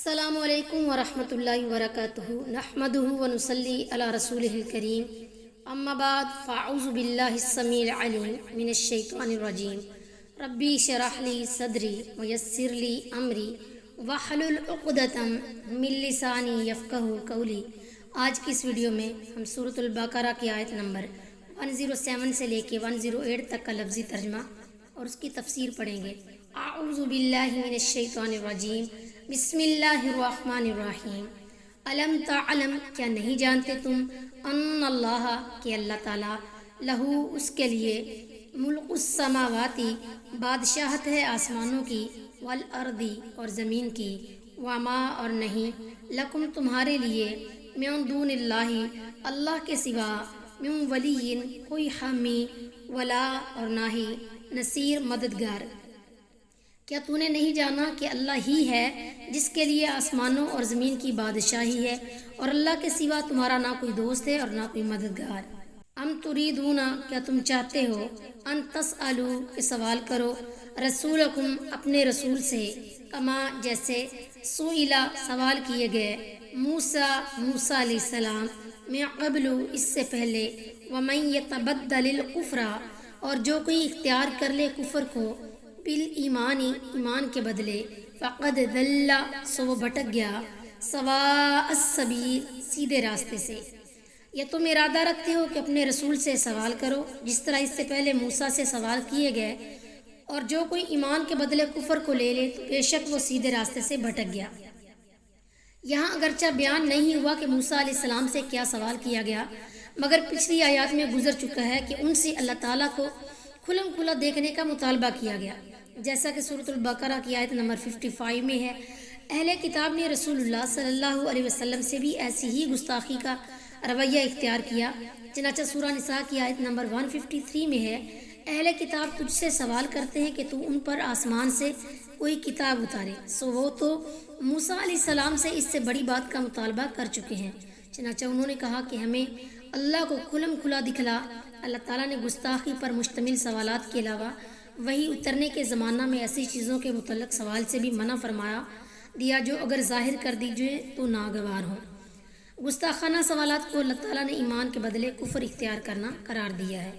السلام علیکم ورحمۃ اللہ وبرکاتہ نحمدہ ونصلی علی رسولہ الکریم اما بعد فاعوذ باللہ السمیع العلیم من الشیطان الرجیم ربی اشرح لی صدری ویسر لی امری واحلل عقدۃ من لسانی یفقہوا قولی۔ آج کی اس ویڈیو میں ہم سورۃ البقرہ کی آیت نمبر 107 سے لے کے 108 تک کا لفظی ترجمہ اور اس کی تفسیر پڑھیں گے۔ اعوذ باللہ من الشیطان الرجیم، بسم اللہ الرحمن الرحیم۔ علم تعلم، کیا نہیں جانتے تم، ان اللہ، کہ اللہ تعالیٰ، لہو، اس کے لیے، ملک السماواتی، بادشاہت ہے آسمانوں کی، والارضی، اور زمین کی، وما، اور نہیں، لکم، تمہارے لیے، من دون اللہ، اللہ کے سوا، من ولی، کوئی حامی، ولا، اور نہ ہی، نصیر، مددگار۔ کیا تو نے نہیں جانا کہ اللہ ہی ہے جس کے لیے آسمانوں اور زمین کی بادشاہی ہے، اور اللہ کے سوا تمہارا نہ کوئی دوست ہے اور نہ کوئی مددگار۔ ام تریدون، کیا تم چاہتے ہو، ان تسألوا، کہ سوال کرو، رسولکم، اپنے رسول سے، کما، جیسے، سئلا، سوال کیے گئے، موسیٰ علیہ السلام، من قبل، اس سے پہلے، ومن یتبدل الکفر، اور جو کوئی اختیار کر لے کفر کو، بالایمانی، ایمان کے بدلے، فقد ضل، سو وہ بھٹک گیا، سواء السبیل، سیدھے راستے سے۔ یا تم ارادہ رکھتے ہو کہ اپنے رسول سے سوال کرو جس طرح اس سے پہلے موسیٰ سے سوال کیے گئے، اور جو کوئی ایمان کے بدلے کفر کو لے لے تو بے شک وہ سیدھے راستے سے بھٹک گیا۔ یہاں اگرچہ بیان نہیں ہوا کہ موسیٰ علیہ السلام سے کیا سوال کیا گیا، مگر پچھلی آیات میں گزر چکا ہے کہ ان سے اللہ تعالیٰ کو کھلم کھلا دیکھنے کا مطالبہ کیا گیا، جیسا کہ سورۃ البقرہ کی آیت نمبر 55 میں ہے۔ اہل کتاب نے رسول اللہ صلی اللہ علیہ وسلم سے بھی ایسی ہی گستاخی کا رویہ اختیار کیا، چنانچہ سورہ نساء کی آیت نمبر 153 میں ہے، اہل کتاب تجھ سے سوال کرتے ہیں کہ تو ان پر آسمان سے کوئی کتاب اتارے، سو وہ تو موسیٰ علیہ السلام سے اس سے بڑی بات کا مطالبہ کر چکے ہیں، چنانچہ انہوں نے کہا کہ ہمیں اللہ کو کھلم کھلا دکھلا۔ اللہ تعالیٰ نے گستاخی پر مشتمل سوالات کے علاوہ وہی اترنے کے زمانہ میں ایسی چیزوں کے متعلق سوال سے بھی منع فرمایا دیا جو اگر ظاہر کر دیجئے تو ناگوار ہوں۔ گستاخانہ سوالات کو اللہ تعالیٰ نے ایمان کے بدلے کفر اختیار کرنا قرار دیا ہے۔